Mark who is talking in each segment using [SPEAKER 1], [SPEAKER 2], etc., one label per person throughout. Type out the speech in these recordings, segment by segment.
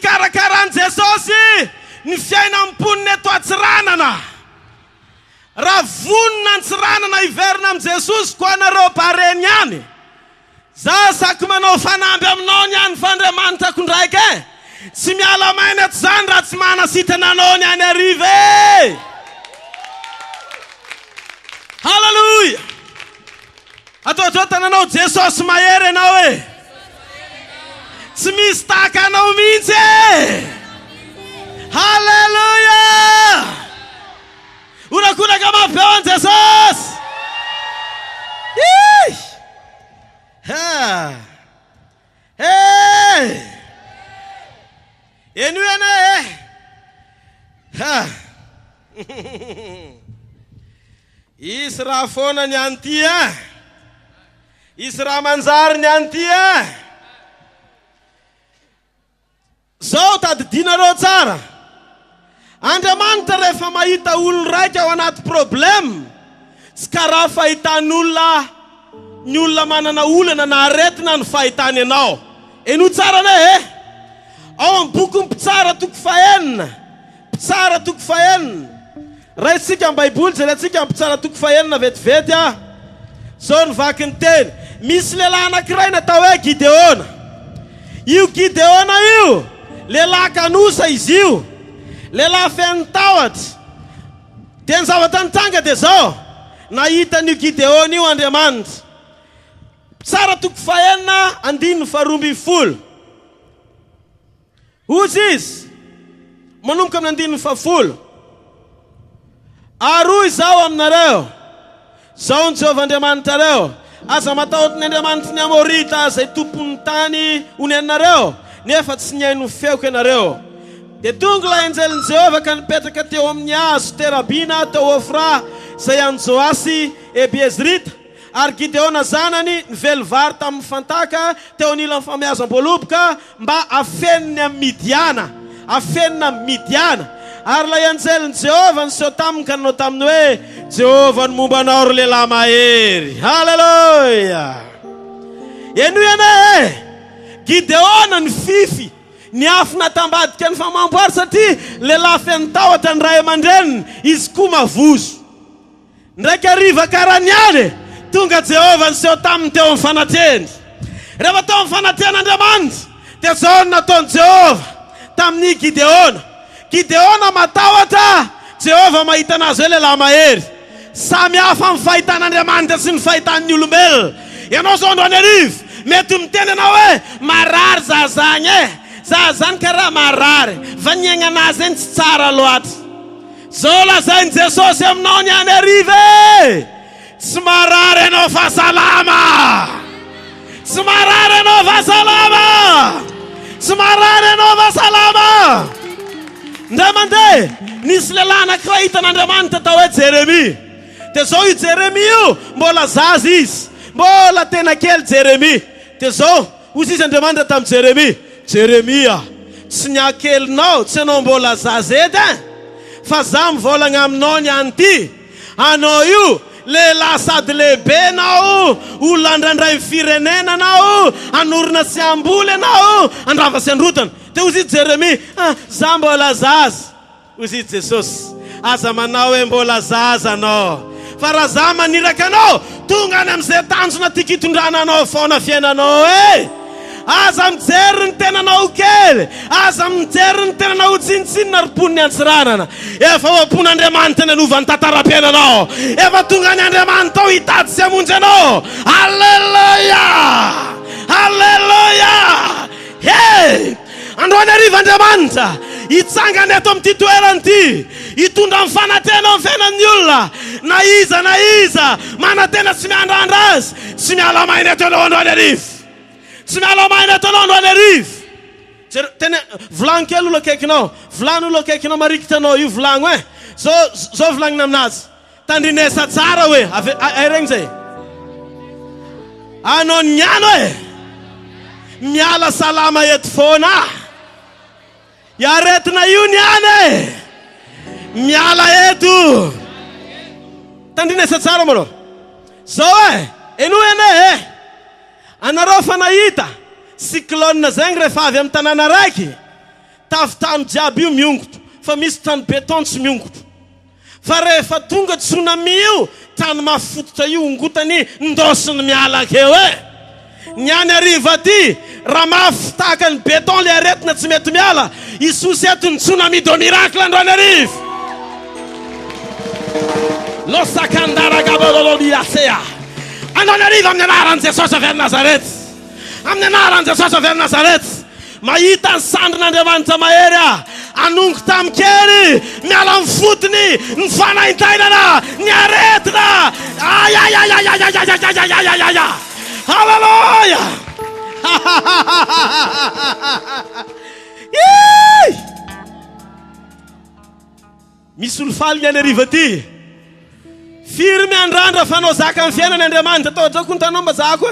[SPEAKER 1] ikarakaran Jesosy ny fiainam-poniny eto Antsiranana. Raha vonina Antsiranana iverina am Jesosy ko anareo pareny ihany. Za saky manao fanamby aminao niany f'Andriamanitra kondraiky. Tsy miala maina eto zany raha tsy manasitana anao niany arive. Hallelujah. Atao tananao Jesosy mahery anao e. Tsy misy tahaka anao mihitsy e. Hallelujah. Unakunaka mapeon Jesosy. Hey. Enu ene. Isra fona nyantia. Isra manzar nyantia. Zao tadidinareo tsara. Andriamanitra rehefa mahita olona raika ao anaty problème, tsy karaha fahitan'olona ny olona manana olana na aretina ny fahitany anao. Eno tsara ne ao amin'ny boky Mpitsara toko fahenina. Mpitsara toko fahenina. Raisitsika amin'ny Baiboly jerentsika Mpitsara toko fahenina vetivety a. Zao ny vaky ny teny. Misy lehilahy anankiray natao hoe Gideona. Io Gideona io, lehilahy kanosa izy io. Lehilahy feno tahotra. Dia ny zavatra nitranga dia zao. Nahitan'io Gideona io Andriamanitra. Mpitsara toko fahenina andininy faharoa folo. Ozy izy manomboka amin'ny andininy fahafolo. Aroy zao aminareo. Zao ny Jehovah Andriamanitra reo. Aza matahotra ny Andriamanitra ny Amorita zay tompon'ny tany onenareo, nefa tsy niaino feoko ianareo. Dia tonga ilay anjelin'i Jehovah ka nipetraka teo amin'ny hazo terabina teo Ofra zay an'i Joasy Ebiezrita. Ary Gideona zanany nively vary tamin'ny fantaka teo anilan'ny famiazam-boaloboka mba afeniny amin'ny Midiana. Afenina amin'ny Midiana. Ary ilay anjelin'i Jehovah niseho taminy ka nanao taminy hoe Jehovah ny momba anao ry lehilahy mahery. Halleluja. Eno ene Gideona ny fify ny afina tambadika ny famamboary satria lehilahy feno tahotra ny ray aman-dreniny, izy koa mavozo. Ndraiky hariva karaniany tonga Jehovah niseho taminy teo amin'ny fanateny. Rehefa teo amin'ny fanaten'Andriamanitra dia zao ny nataon'i Jehovah tamin'ny Gideona. Gideona matahotra, Jehovah mahita anazy hoe lehilahy mahery. Samy hafa amin'ny fahitan'Andriamanitra sy ny fahitan'ny olombelona. Ianao zao androany arivo mety miteny anao hoe marary zazany e. Zazany karaha marary. Vaniagna anazy eny tsy tsara loatra. Zao lazainy Jesosy aminao niany arivo e. Tsy marary ianao fa salama. Tsy marary ianao fa salama. Tsy marary ianao fa salama. Ndray mandeha nisy lehilahy anankiray hitan'Andriamanitra tao hoe Jeremia. Dia zao io Jeremia io mbola zaza izy, mbola tena kely Jeremia. Dia zao ozy izy Andriamanitra tamin'i Jeremia. Jeremia, tsy niakelinao, tsy anao mbola zaza edy e. Fa za mivolagna aminao niany ty. Anao io lehilahy sady lehibe anao, olona andrandray ny firenena anao, anorina sy amboly anao, andrava sy androtana. Dia ozy izy Jeremia, za mbola zaza. Ozy izy Jesosy, aza manao hoe mbola zaza anao. Fa raha za maniraka anao, tonga any amin'izay tanjona tiky hitondrana anao foana fiainanao e. Aza mijery ny tenanao kely, aza mijery ny tenanao tsinitsinina ry poniny Antsiranana. Efa oampon'Andriamanitra ny anovany tantara-piainanao. Efa tonga ny Andriamanitra ao hitady sy hamonjy anao. Halleluja! Halleluja! Hey! Androany ariva Andriamanitra hitsangany eto amin'ity toerana ity, hitondra amin'ny fanantena amin'ny fiainan'ny olona. Na iza manantena tsy miandrandra azy, tsy miala maina eto anao androany arivo. Tsy miala maina eto anao androany arivo. Tena volagno kely olo akaikinao, volagno olo akaikinao marikitra anao io volagno e. Zao volagnina aminazy. Tandrinesa tsara hoe, regny zay. Anao niano e. Miala salama eto foana. Yaretina io niane. Miala eto. Tandrinesa tsara malo. Zao e, eno ene e. Anareo fa nahita cyclone zegny rehefa avy amin'ny tanàna raiky. tavitany jiaby io miongotro fa misy tany beton tsy miongotro fa rehefa tonga tsunami io tany mafototra io ongotany ndosiny mialakeo ny any ariva ty raha mafy tahaka ny beton le aretina tsy mety miala Isusy eto ny tsunami do miracle androany ariva lo sakandara gabolololiasea androany ariva amin'ny anaran'i Jesosy avy any Nazarety amin'ny anaran'i Jesosy avy any Nazarety mahita ny sandrin'Andriamanitra mahery anongo tamikery miala amin'ny fotony ny fanaintainana ny aretina Hallelujah! Misy olo faly ny any ariva ty firy miandrandra fanao zaka amin'ny fiainany Andriamanitra atao ohatrako ny tanao mba zako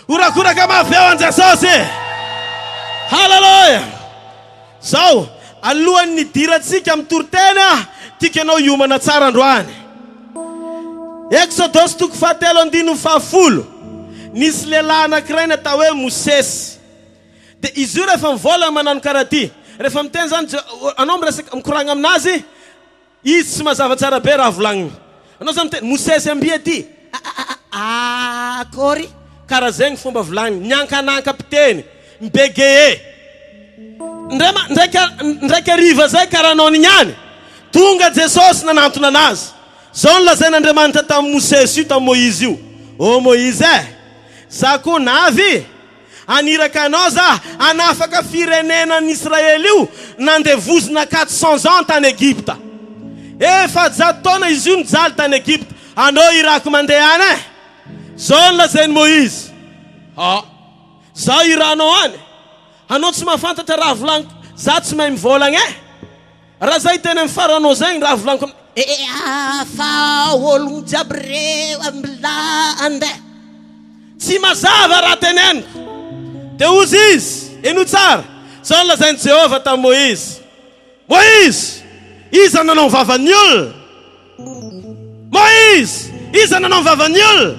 [SPEAKER 1] orakoraka mafeo an Jesosy Hallelujah! Zao alohan'ny nidirantsika amin'ny toriteny tika anao hiomana tsara androany Exodus 7:10 nisy lehilahy anankiray natao hoe Mosesy dia izy io rehefa mivola manano karaha ty rehefa miteny zany anao mikoragna aminazy izy tsy mazava tsara be raha volagniny anao zany miteny Mosesy ambia ty akory karaha zegny fomba volagniny nyankananka piteny mbegeye ndraiky ariva zay karaha anao ninyany tonga Jesosy nanantona anazy zao nolazain'Andriamanitra tamin'ny Mosesy io tamin'ny Moïse io ô Moïse za koa navy aniraka anao za anafaka firenenan'ny Israely io nandevozina 400 ans tany Egypta efa 100 taona izy io nijaly tany Egypta anao irako mandeha any zao nolazain'i Moïse zao iranao any anao tsy mahafantatra raha volagniko za tsy mahay mivolagna raha zay tena mifaranao zegny raha volagniko fa ologno jiaby reo ambila andeha tsy mazava raha teneniko dia ozy izy eno tsara zao lazain'i Jehova tamin'ny Moïse Moïse iza nanao vavan'ny olo Moïse iza nanao vavan'ny olo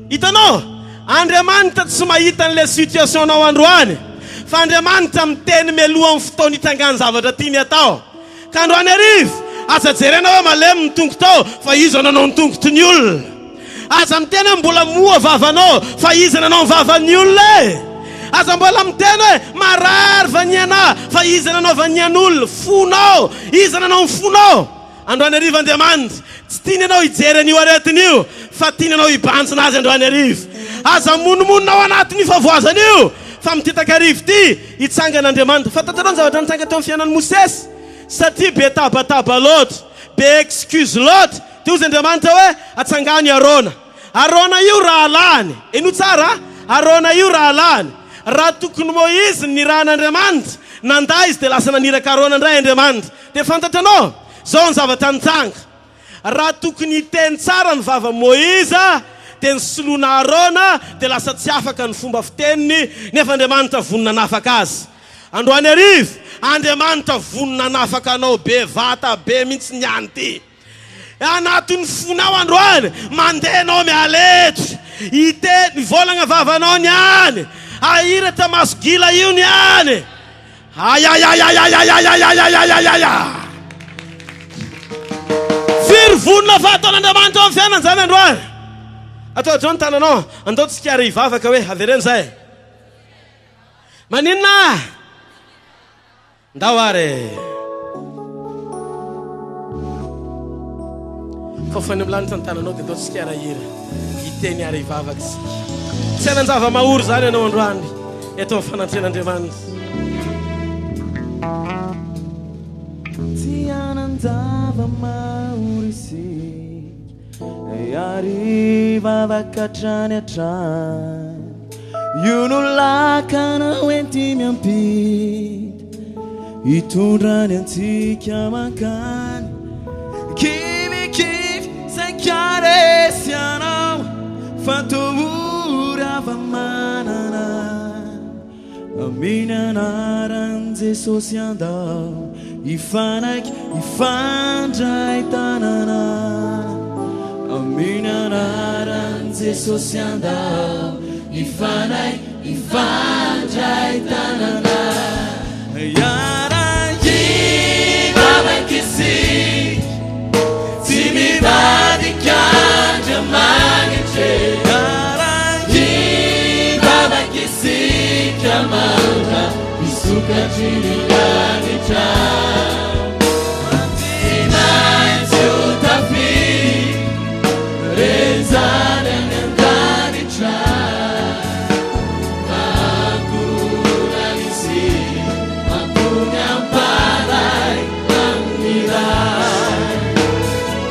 [SPEAKER 1] hitanao Andriamanitra tsy mahita an'ilay situationao androany fa Andriamanitra miteny mialoha amin'ny fotoana hitangany zavatra tiany atao ka androany ariva aza jerena hoe malemy ny tongotra tao fa iza nanao ny tongotry ny olona aza miteny hoe mbola moa vavanao fa iza nanao ny vavan'ny olona aza mbola miteny hoe marary vaniana fa iza nanao vanian'olona fonao iza nanao ny fonao androany ariva Andriamanitra tsy tiany anao hijery an'io aretin'io fa tiany anao hibantsina azy androany ariva aza monomononao anatin'io favoazana io fa mititaka ariva ty hitsangan'Andriamanitra fa tatarao ny zavatra nitsanga teo amin'ny fiainan'ny Mosesy satria be tabataba loatra be excuse loatra teo izy Andriamanitra hoe atsangany Arona io raha alany eno tsara Arona io raha alany raha tokony Moïse ny rahan'Andriamanitra nanda izy dia lasa naniraka Arona indray Andriamanitra dia fantatranao zao ny zavatra nitsanga raha tokony hiteny tsara ny vava Moïse dia ny soloana Arona dia lasa tsy afaka ny fomba fiteniny nefa Andriamanitra vonona nafaka azy androany ariva Andriamanitra vonona nafaka anao be vata be mihitsy niany ty anatin'ny fonao androany mandeha anao mialetry hiteny volagna vavanao niany ahiratra masogila io niany firy vonona fataon'Andriamanitra amin'ny fiainana zany androany atao zao ny tananao andao tsikara hivavaka hoe avereny zay maninona ndao are fofany am'lanitra ny tananao dia andao tsikara hira hiteny ary hivavaka tsy anan-java mahory zany ianao androany eto amin'ny fanantren'Andriamanitra
[SPEAKER 2] tsy anan-java mahory sy ary vavaka hatrany hatrany io no lakana hoenty miampita hitondrany antsika mankany kimikivy saikaresy anao fatoora vamanana amin'ny anaran'i Jesosy andao hifanaiky hifandray tanana amin'ny anaran'i Jesosy andao hifanaiky hifandray tanana sukatini lanitra Matinai tutafi Rezana nandanitra Makunanisi Makunyamparai Amirai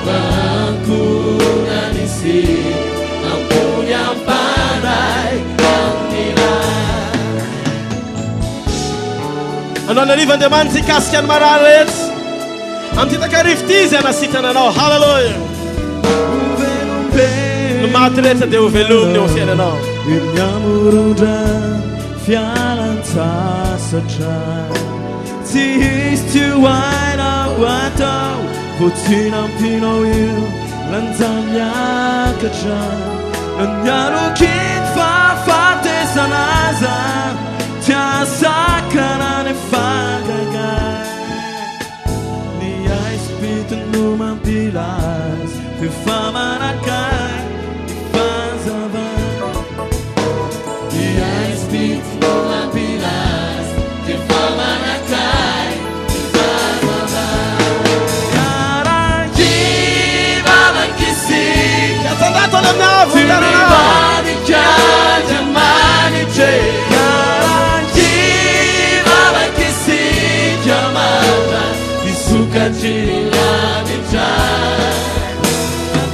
[SPEAKER 2] Makunanisi Makunyamparai
[SPEAKER 1] Anao livandemany ty kasika ny mararety amin'ny ty takarifitizy anasitana anao. Hallelujah. Ny maty rehetra dia ho velominy eo fiainanao.
[SPEAKER 2] Miamorondra fialan-tsasatra tsy hisy ty hoainao atao vo tsy nampinao io lanja miakatra nanialokidy fahafatesanaza tiasakana ny fagagai ny aispitiny no mampilazy fifamanakai fazava ny aispitiny no mampilazy fifamanakai fazava Karakiva makisika
[SPEAKER 1] Sandato alla mia
[SPEAKER 2] Timivanika jamanice Sukacilanicha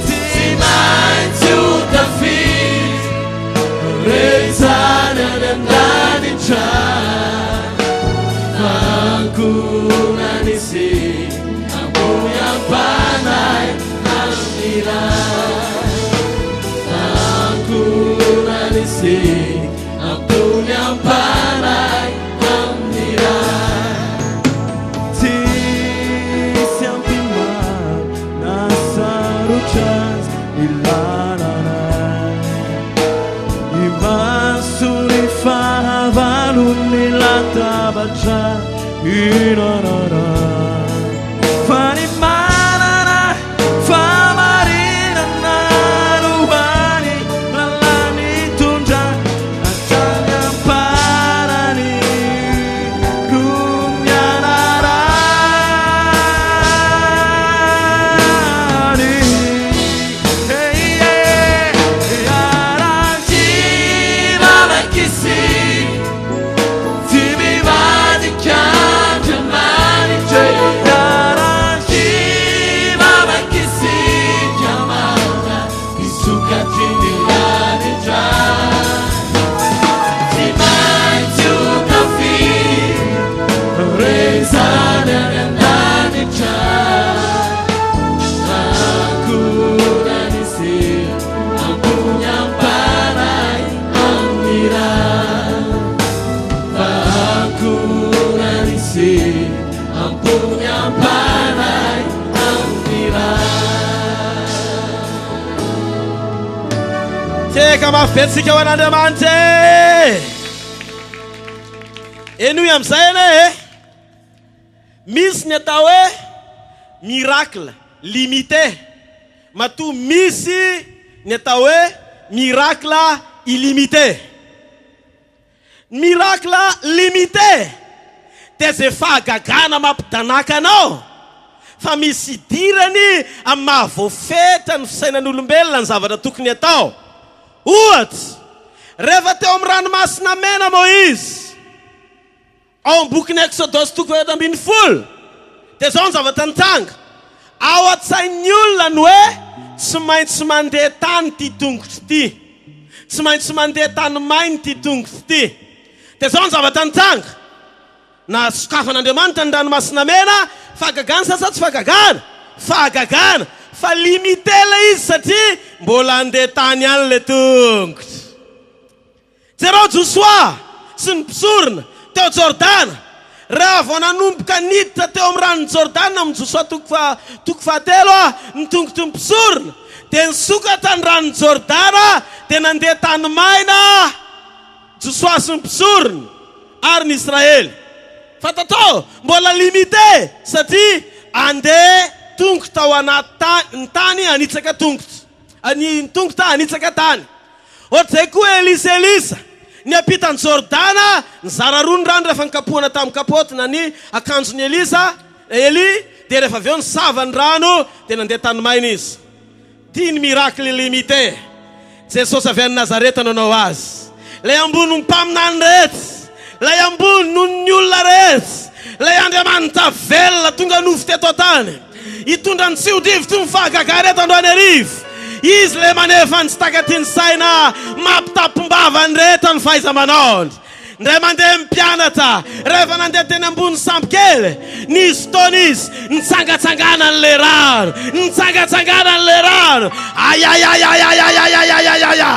[SPEAKER 2] Timai tutafit Rezana nandanicha Makunanisi Ampunya panai Amira Makunanisi Ampunya panai Amira Tabatra inanana fanimanana famarina naruhani lalani tunja atanya parani kunyanarani hey hey araji malakisi
[SPEAKER 1] Teka mafetsika ho an'Andriamanitra enoy amin'izay ane misy ny atao hoe miracle limité matoa misy ny atao hoe miracle illimité. Miracle limité dia zay fahagagana mampidanaka anao fa misy idirany amin'ny mahavoafetra ny fisainan'olombelona ny zavatra tokony atao. Ohatra rehefa teo amin'ny ranomasina mena Moïse ao amin'ny bokin'ny Exodus 20 dia zao ny zavatra nitranga ao an-tsain'ny olona ny hoe tsy maintsy mandeha tany ty tongotra ty, tsy maintsy mandeha tany mainy ty tongotra ty. Dia zao ny zavatra nitranga na sokafan'Andriamanitra ny ranomasina mena fahagagana sa tsy fahagagana? Fahagagana fa limité le izy satria mbola andeha tany any le tongotra. Jereo Joshua sy ny mpisorona teo Jordana raha vao nanomboka niditra teo amin'ny ranon'ny Jordana amin'ny Joshua toko fahatelo ny tongotra ny mpisorona dia nisokatra ny ranon'ny Jordana dia nandeha tany maina Joshua sy ny mpisorona ary ny Israely. Fantatrao mbola limité satria andeha tongotra ao anaty tany anitsaka tongotra ny tongotra anitsaka tany. Ohatr'izay koa Elisa ny apitan'ny Jordana nizara roa ny rano rehefa nikapohana tamin'ny kapoty na ny akanjon'ny Eli dia rehefa avy eo nisava ny rano dia nandeha tany maina izy. Tia ny miracle limité. Jesosy avy any Nazareta nanao azy. Lay ambony ny mpaminany rehetra, lay ambony noho ny olona rehetra, lay Andriamanitra velona tonga nofo teto tany. Hitondra ny tsiodivotry ny fahagagareto androany arivo. Izy le manefa ny tsy takatiny saina mampitapombava ny rehetra ny fahaiza-manao. Ndray mandeha mpianatra, rehefa nandeha teny ambony sambo kely, nisy fotoana izy nitsangatsangana n'le rano, nitsangatsangana n'le rano. Ayayayayayayayayayaya.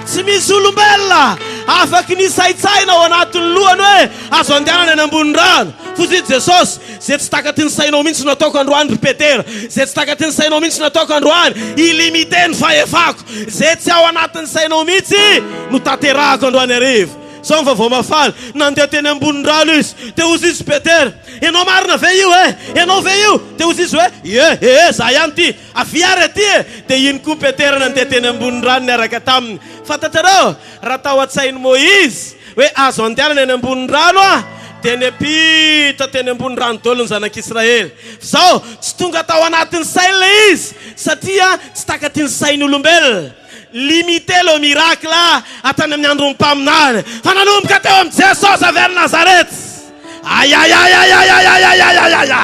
[SPEAKER 1] Tsy misy olombelona afaky nisaitsaina ao anatin'ny lohany hoe azo andehanana eny ambony rano. Fosy Jesosy, zay tsy takatiny sainao mihitsy no ataoko androany ripetera, zay tsy takatiny sainao mihitsy no ataoko androany ilimité ny fahefako, zay tsy ao anatin'ny sainao mihitsy no tanterahako androany arivo. Sao vao mafaly nandeha teny ambony rano izy, te ozy izy Petera, enao marina ve io enao ve io? Te ozy izy hoe za ihany ty, aviary aty dia iny koa Petera nandeha teny ambony rano niaraka taminy. Fantatrareo, raha tao an-tsain'i Moïse hoe azo andehanana eny ambony rano dia niapita teny ambony rano daholo ny zanak'Israely. Zao tsy tonga tao anatin'ny saina izy satria tsy takatiny sain'ny olombelona. Limité le miracle atany amin'ny andro mpaminany. Fa nanomboka teo amin'ny Jesosy avy any Nazareta. Ayayayayayayayayayaya.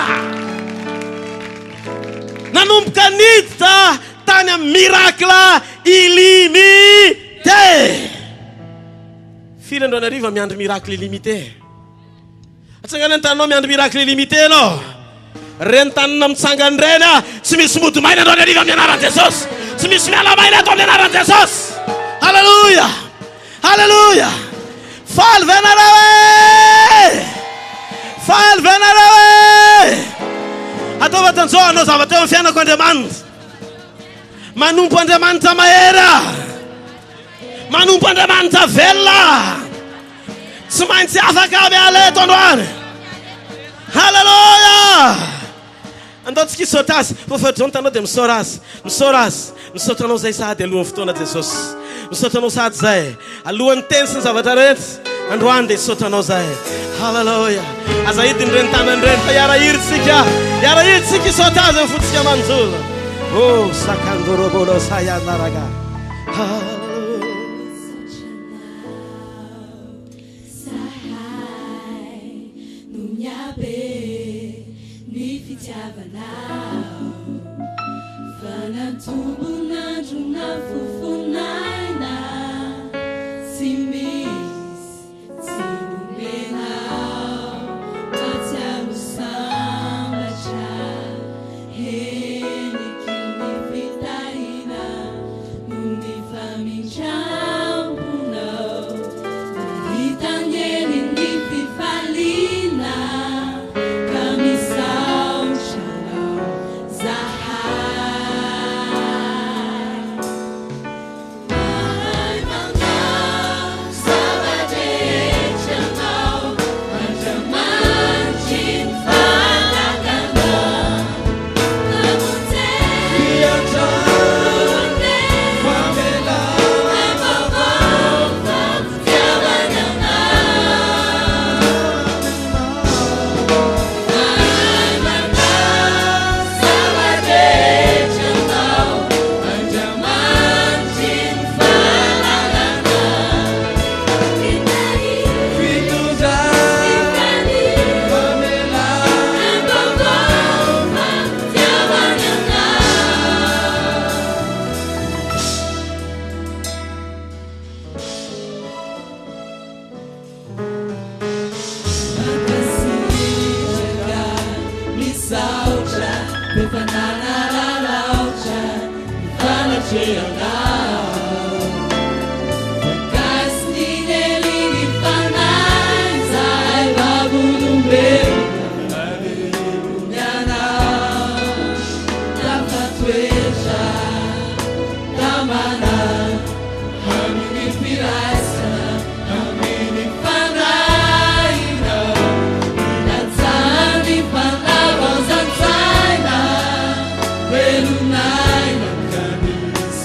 [SPEAKER 1] Nanomboka niditra tany amin'ny miracle illimité. Firy andro anariva miandry miracle illimité. Atsangana ny tananao miandry miracle illimité anao. Reny tanana mitsangany reny tsy misy mody maina andro anariva amin'ny anaran'i Jesosy. Tsy misy miala maina ato amin'ny anaran'i Jesosy. Halleluja. Halleluja. Faly venareo e. Faly venareo e. Ataova tanjao anao zavatra eo amin'ny fiainako Andriamanitra. Manompo Andriamanitra mahera. Manompo Andriamanitra velona. Tsy maintsy afaka miala eto androany. Halleluja. Andaotsika isaotra azy. Fofotro tanao dia misaora azy. Misaora azy. Misaotra anao zay sady alohan'ny fotoana Jesosy. Misaotra anao sady zay alohan'ny teny sy ny zavatra rehetra. Androany dia misaotra anao zay. Halleluja. Aza hidiny reny tanany reny fa hiara-hiritsika. Hiara-hiritsika isaotra azy amin'ny fotsika manjola. Oh, sakandorobolo sayanaraga. Hallelujah.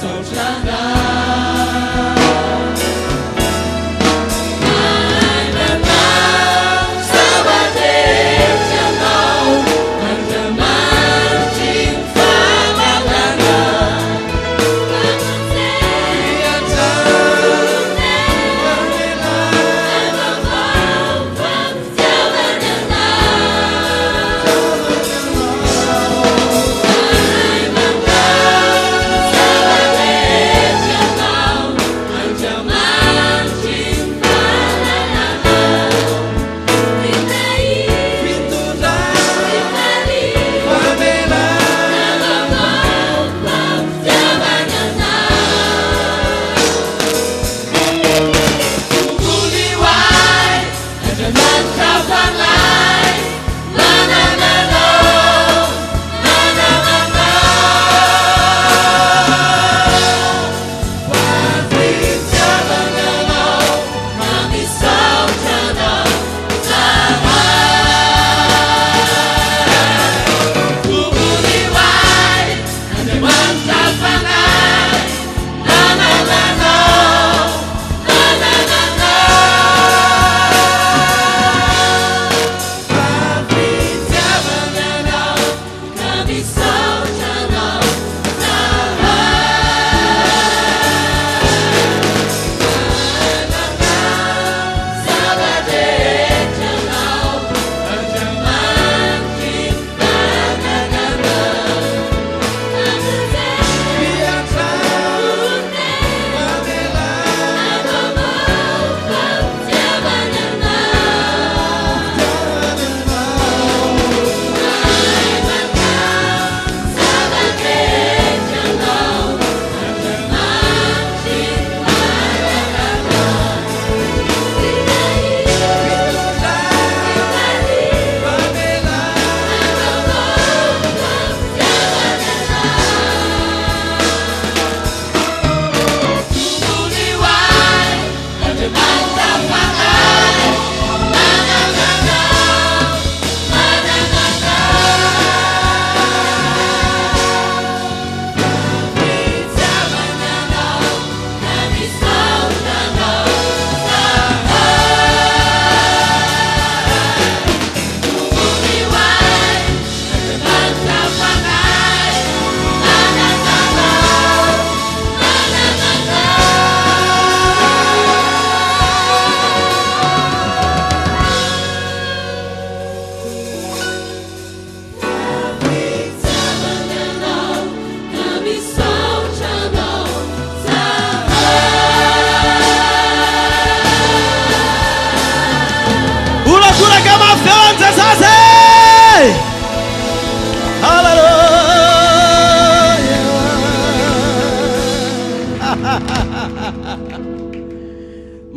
[SPEAKER 1] Soldier.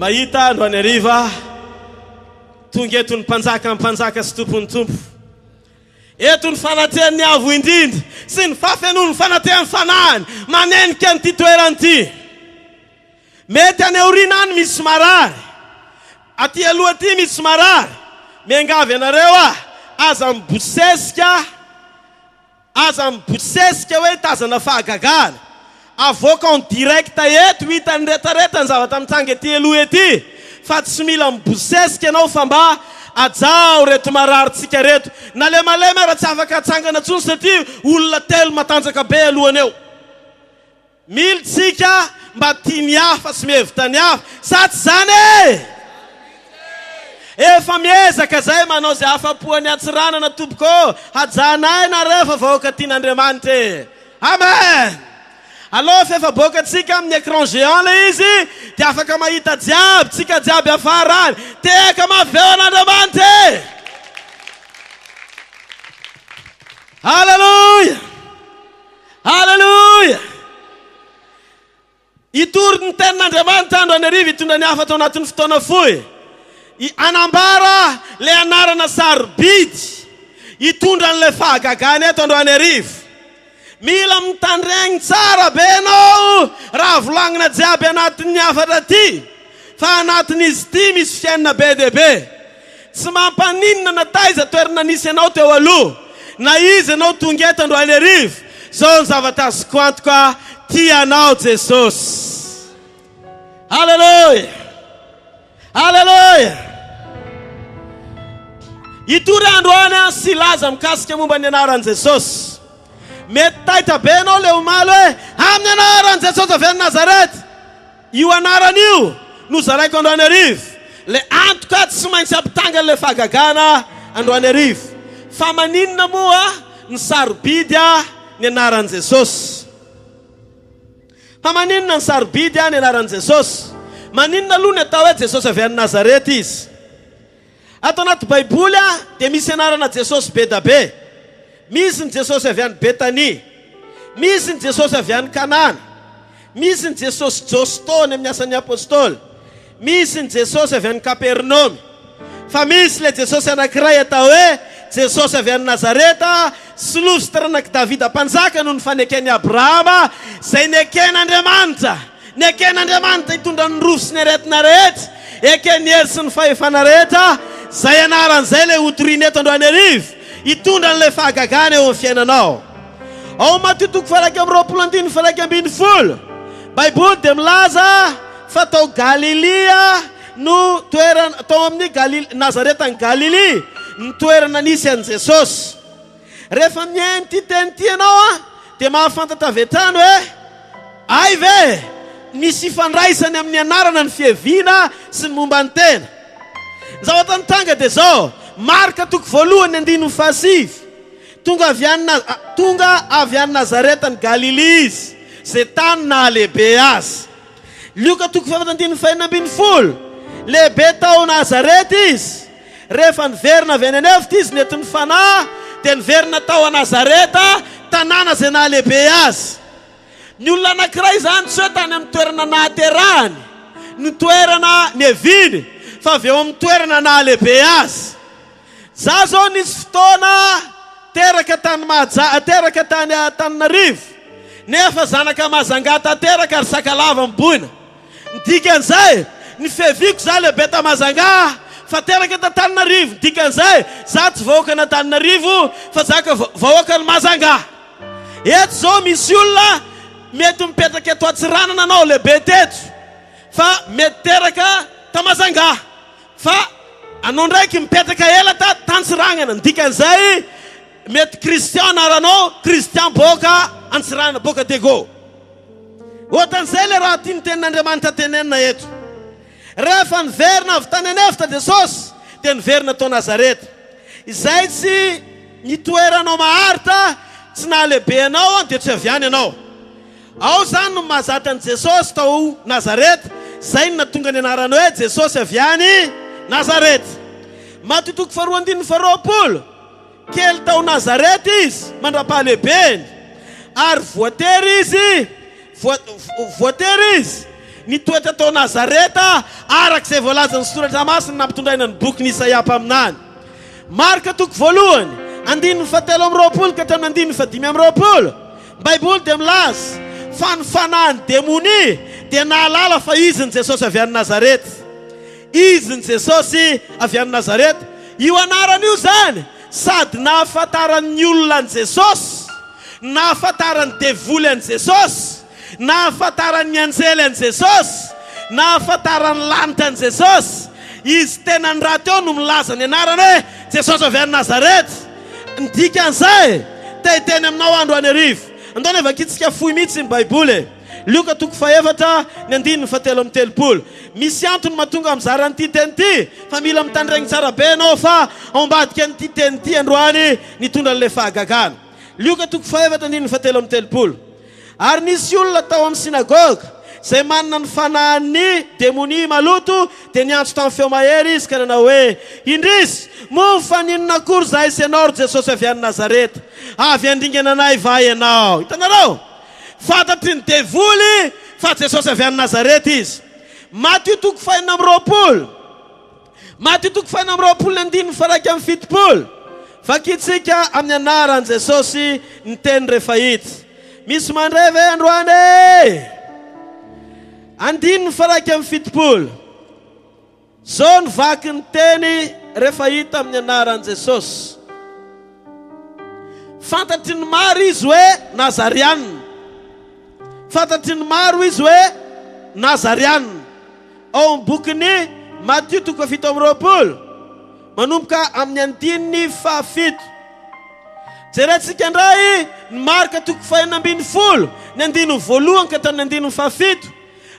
[SPEAKER 1] Mahita andro any ariva tonga eto ny mpanjaka sy tompony tompo. Eto ny fanatehan'ny avo indrindra sy ny fafenoany fanatehan'ny fanahany manenika nyty toerany ty. Mety any aoriana any misy marary, aty aloha ty misy marary. Miangavy anareo aza mibosesika hoe tazana fahagagana. Avoka en direct eto hitany retareta ny zavatra mitsanga ety aloha ety. Fa tsy mila mibosesika anao fa mba ajao reto mararintsika reto. Na lemalema raha tsy afaka atsangana tsony satria olona telo matanjaka be alohany eo. Militsika mba tiany hafa sy mihevitra ny hafa. Sa tsy zany e? Efa miezaka zay manao zay afapoany atsiranana tompoko. Hajanay na refa vahoaka tian'Andriamanitra. Amen. Alors fefa boka tsika amin'ny écran géant le izy dia afaka mahita jiaby tsika jiaby afarany. Teka maveo an'Andriamanitra. Halleluja. Halleluja. Itory ny tenin'Andriamanitra andro any ariva hitondra ny hafa tao anatin'ny fotoana fohy. Anambara le anarana sarobidy hitondra an'le fahagagana eto andro any ariva. Mila mitandregny tsara be anao raha volagnina jiaby anatin'ny hafatra ty. Fa anatin'izy ty misy fiainana be dia be. Tsy mampaninona na taiza toerana nisy anao teo aloha. Na izy anao tonga eto andro any ariva. Zao ny zavatra azoko antoka tianao Jesosy. Halleluja. Halleluja. Itory andro any sy laza mikasika momba ny anaran'i Jesosy. Mety taita be anao le omaly hoe amin'ny anaran'i Jesosy avy any Nazarety. Io anarany io nozaraiko andro any ariva. Le antoka tsy maintsy ampitanga le fahagagana andro any ariva. Fa maninona moa ny sarobidy ny anaran'i Jesosy. Fa maninona ny sarobidy ny anaran'i Jesosy. Maninona aloha ny atao hoe Jesosy avy any Nazarety izy. Ato anaty Baiboly dia misy anarana Jesosy be da be. Misy ny Jesosy avy any Betania. Misy ny Jesosy avy any Kanana. Misy ny Jesosy Jostony amin'ny asan'ny apôstôly. Misy ny Jesosy avy any Kapernaume. fa misy le Jesosy anankiray atao hoe Jesosy avy any Nazareta, solosy taranaka Davida mpanjaka noho ny fanekeny Abrahama, zay neken'Andriamanitra. Neken'Andriamanitra hitondra ny rofo sy ny aretina rehetra, ekeny hery sy ny fahefana rehetra, zay anaran'izay le hotoriana eto Androanerivo, hitondra n'le fahagagana eo amin'ny fiainanao. Ao Mateo 7:20, Baiboly dia milaza fa tao Galilea no toerana, tao amin'ny Nazareta ny Galilea ny toerana nisy an Jesosy. Rehefa mihaino ty teny ty ianao dia mahafantatra avy hatrany hoe ay ve misy ifandraisany amin'ny anarana ny fiheviana sy ny momba ny tena. Zavatra nitanga dia zao, Marka 1:7, tonga avy any Nazareta ny Galilea izy, zay tany nahalehibe azy. Luka 7:12, lehibe tao Nazareta izy, rehefa niverina avy any anefitra izy nety ny fanahy, dia niverina tao a Nazareta, tanàna zay nahalehibe azy. Ny olona anankiray zany tsy hoe tany amin'ny toerana nahaterahany, ny toerana neviny, fa avy eo amin'ny toerana nahalehibe azy. Za zao nisy fotoana teraka tany Antananarivo, nefa zanaka Mazanga tanteraka ary Sakalava mboina. Dikan'izay ny fehviako za lehibe ta Mazanga fa teraka ta Antananarivo. Dikan'izay za tsy vahoaka na Antananarivo fa zaka vahoaka ny Mazanga. Eto zao misy olona mety mipetraka eto Atsiranana anao lehibe teto, fa mety teraka ta Mazanga, fa anao ndraiky mipetraka ela ta Antsiranana. Dikan'izay mety Kristian aranao, Kristian boka Antsiranana boka Dego. Ohatan'izay le raha tia ny tenin'Andriamanitra tenenina eto. Rehefa niverina avy tany anefitra Jesosy dia niverina tao Nazareta. Izay tsy nitoeranao maharitra, tsy nahalehibe anao dia tsy aviany anao. Ao zany no mahazatra an Jesosy tao Nazareta, zay no natonga ny anarany hoe Jesosy avy any Nazareta. Mateo 2:20, kely tao Nazareta izy mandra-pahalehibeny, ary voatery izy nitoetra tao Nazareta arak'izay voalaza ny soratra masina nampitondraina ny boky n'Isaia mpaminany. Marka 1:7 ka hatramin'ny 5:20, Baiboly dia milaza fa ny fanahin'ny demoni dia nahalala fa izy ny Jesosy avy any Nazareta. Izy ny Jesosy avy any Nazareta. Io anarana io zany sady nahafantaran'ny olona ny Jesosy, nahafantaran'ny devoly an Jesosy, nahafantaran'ny anjely an Jesosy, nahafantaran'ny lanitra an Jesosy. Izy tena ny raha teo no milaza ny anarana hoe Jesosy avy any Nazareta. Ny dikan'izay teny aminao Androanerivo. Andao nefa kitsika fohy mihitsy ny Baiboly. Luka 4:7-7. Misy antony mahatonga amizara n'ity teny ty, fa mila mitandregny tsara be anao fa ao ambadika n'ity teny ty androany nitondra n'le fahagagana. Luka 4:7-7. Ary nisy olona tao amin'ny sinagoga zay manana ny fanahin'ny demoni maloto, dia niantso tamin'ny feo mahery izy ka nanao hoe, indrisy moa fa ninona akory zahay sy ianao ry Jesosy avy any Nazareta, avy andringana anay va ianao. Hitanareo, fantatry ny devoly fa Jesosy avy any Nazareta izy. Mateo 5:20, fakitsika amin'ny anaran'i Jesosy ny teny rehefa hita. Misy mandray ve androany? 5:20, zao ny vaky ny teny rehefa hita amin'ny anaran'i Jesosy. Fantatry ny maro izy hoe Nazarianina. Fantatry ny maro izy hoe Nazarianina. Ao amin'ny bokin'ny Mateo 7:20, manomboka amin'ny 5:7. Jerentsika indray ny Marka 2:2, ny 1:1 ka hatramin'ny 5:7.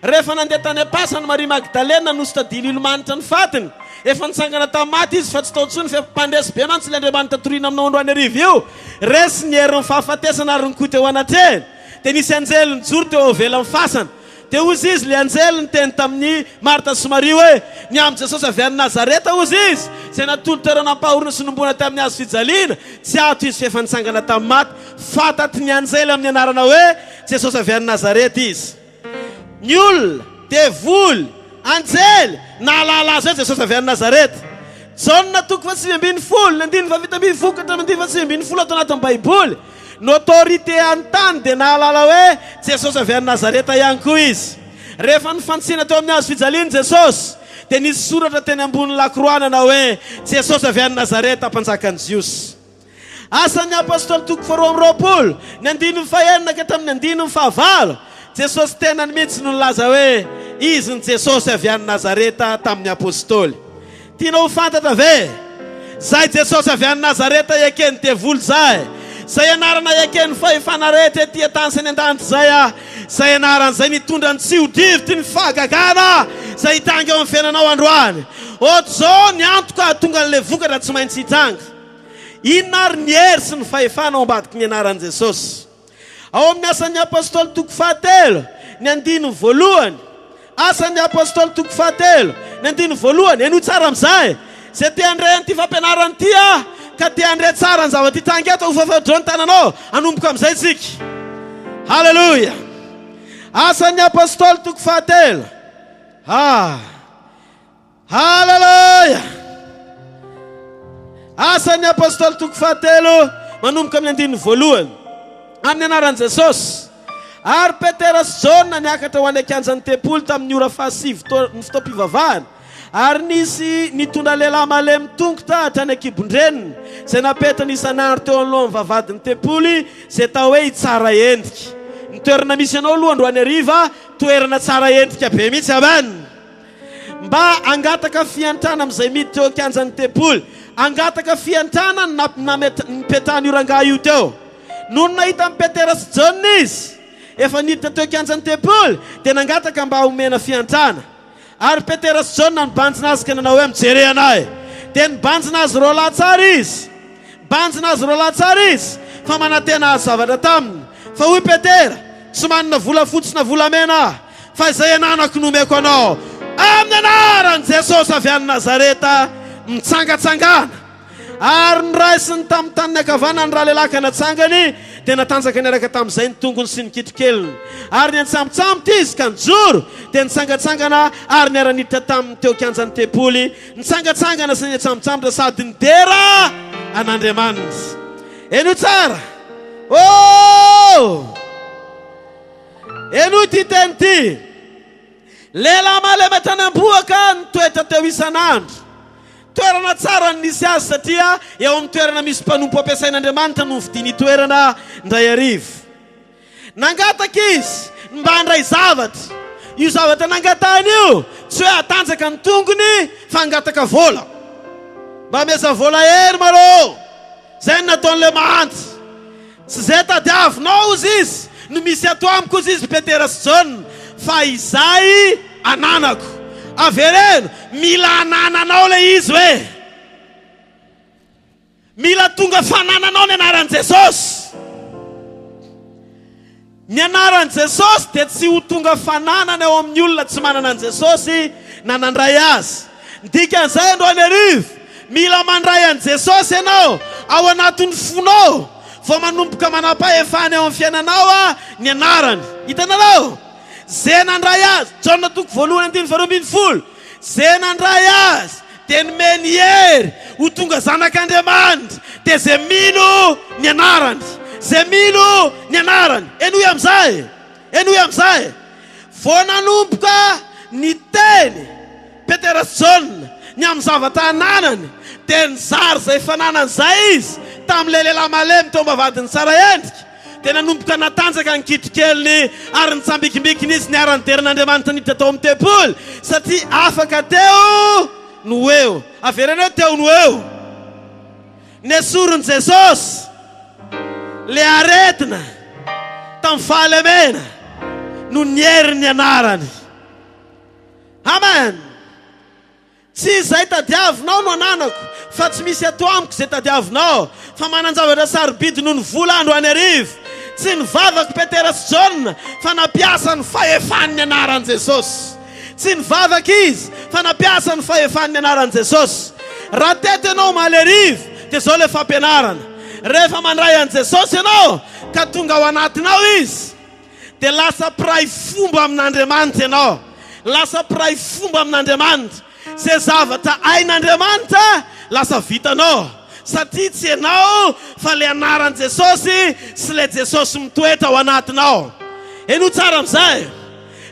[SPEAKER 1] Rehefa nandeha tany am-pasany Maria Magdalena nosy tadilo ilomanitra ny fatiny, efa nitsangana tamaty izy fa tsy tao ntsony fa mpandresy be mantsy le Andriamanitra toriana aminao Androanerivo io. Resy ny herin'ny fahafatesana ary nikoa teo anatreny, dia nisy anjely nijoro teo avelan'ny fasana. Dia ozy izy le anjely niteny tamin'ny Marta sy Maria hoe niamin'i Jesosy avy any Nazareta ozy izy, zay natolo toerana ampahorina sy nombona tamin'ny hazo fijaliana, tsy ato izy fa efa nitsangana tamin'ny maty. Fantatry ny anjely amin'ny anarana hoe Jesosy avy any Nazareta izy. Ny olona, devoly, anjely nahalala azy hoe Jesosy avy any Nazareta. Jauna toko fa 5 nandiny fa vita ambin'ny vokatra nandiny fa 5 atao anatin'ny Baiboly. N'autorité an-tany dia nahalala hoe Jesosy avy any Nazareta ihany koa izy. Rehefa nifantsina teo amin'ny hazo fijaliany Jesosy dia nisy soratra teny ambony lakroana hoe Jesosy avy any Nazareta mpanjakan'ny Jiosy. Asan'ny apôstôly toko 2 ny 9 ka tamin'ny 9 Jesosy tena mihitsy no nilaza hoe izy ny Jesosy avy any Nazareta tamin'ny apôstôly. Tianao fantatra ve? Zay Jesosy avy any Nazareta ekeny devoly zay. Zay anarana ekeny fahefana rehetra etỳ tany sy ny an-danitra zay zay anarana zay nitondra ny tsiodivity ny fahagagana zay hitanga eo amin'ny fiainanao androany. Ohatr'izao ny antoka tonga an'ilay vokatra tsy maintsy hitanga. Inona ary ny hery sy ny fahefana ao ambadiky ny anaran'i Jesosy. Ao amin'ny asan'ny apôstôly toko 7 ny 1 asan'ny apôstôly toko 7 ny 1 eno tsara amin'izay zay te handray an'ity fampianarana ity ka te handray tsara ny zavatra hitanga eto ho fafadro ny tananao anomboka amin'izay tsika. Halleluja. Asan'ny apôstôly toko 7 halleluja. Asan'ny apôstôly toko 7 manomboka amin'ny 1 amin'ny anaran'i Jesosy. Ary Petera sy Jaona niakatra ho any an-kianjan'ny tempoly tamin'ny ora fahasivy ny fotoam-pivavahana. Ary nisy nitondra lehilahy malemy tongotra hatrany an-kibon-dreniny zay napetany isan'andro teo alohan'ny vavahadin'ny tempoly zay tao hoe tsara endrika. Ny toerana misy anao aloha androany hariva toerana tsara endrika be mihitsy amen. Mba angataka fiantrana amin'izay miditra teo an-kianjan'ny tempoly, angataka fiantrana nipetahany io rangahy io teo. Noho nahita amin'ny Petera sy Jaona izy efa niditra teo an-kianjan'ny tempoly dia nangataka mba homena fiantrana. Ary Petera sy Jaona nibanjina azy ka nanao hoe mijery anahy. Dia nibanjina azy roalahy tsara izy. Banjina azy roalahy tsara izy fa manantena azy zavatra taminy. Fa hoy Petera, tsy manana vola fotsy na volamena fa izay ananako nomeko anao. Amin'ny anaran'i Jesosy avy any Nazareta mitsangatsangana. Ary ny ray sy ny tamin'ny taniny ankavanana ny raha lehilahy ka natsangany dia natanjaka ny araka tamin'izay ny tongony sy ny kitrokeliny. Ary ny antsamotsamotra izy ka nijoro dia nitsangatsangana ary niara-niditra tamin'ny teo kianjan'ny tempoly. Nitsangatsangana sy ny antsamotsamotra sady nidera an'Andriamanitra. Eno tsara. Eno ity teny ity. Lehilahy malemy hatrany amboaka nitoetra teo isan'andro. Toerana tsara nisy azy satria eo amin'ny toerana misy mpanompo ampiasain'Andriamanitra no fidiny toerana ndray arivo. Nangataka izy mba handray zavatra. Io zavatra nangatahany io tsy hoe hatanjaka ny tongony fa hangataka vola. Mba meza vola hery marô. Zay ny nataon'ilay mahantra. Tsy zay tadiavinao izy no misy ato amiko izy Petera sy Jaona fa izay ananako. Avereno, mila anananao le izy hoe. Mila tonga fanananao ny anaran'i Jesosy. Ny anaran'i Jesosy dia tsy ho tonga fananana eo amin'ny olona tsy manana an Jesosy na nandray azy. Dikan'izay androany hariva, mila mandray an Jesosy ianao ao anatin'ny fonao vao manomboka manam-pahefana eo amin'ny fiainanao ny anarany. Hitanareo? Zay nandray azy, Jaona toko 1:12. Zay nandray azy dia nomeny hery ho tonga zanak'Andriamanitra dia zay mino ny anarany. Zay mino ny anarany. Eno amin'izay. Eno amin'izay. Vao nanomboka ny teny Petera sy Jaona ny amin'ny zavatra ananany dia nizary zay fananany zay izy tamin'ilay lehilahy malemy teo am-bavahadiny tsara endrika. Dia nanomboka natanjaka ny kitrokeliny ary nitsambikimbikiny izy niara nideran'Andriamanitra niditra tao amin'ny tempoly satria afaka teo no eo. Avereneo teo no eo. Nesorin'i Jesosy le aretina tamin'ny fahalemena no nieri ny anarany. Amen. Tsy izay tadiavinao no ananako fa tsy misy ato amiko izay tadiavinao fa manan-javatra sarobidy noho ny vola androany hariva. Tsy nivavaka Petera sy Jaona fa napiasa ny fahefan'ny anaran'i Jesosy. Tsy nivavaka izy fa napiasa ny fahefan'ny anaran'i Jesosy. Raha teto ianao maly hariva dia zao le fampianarana. Rehefa mandray an Jesosy ianao ka tonga ao anatinao izy dia lasa piray fomba amin'Andriamanitra ianao. Lasa piray fomba amin'Andriamanitra. Zay zavatra ain'Andriamanitra lasa vitanao. Satria tsy ianao fa le anaran'i Jesosy sy le Jesosy mitoetra ao anatinao. Eno tsara amin'izay.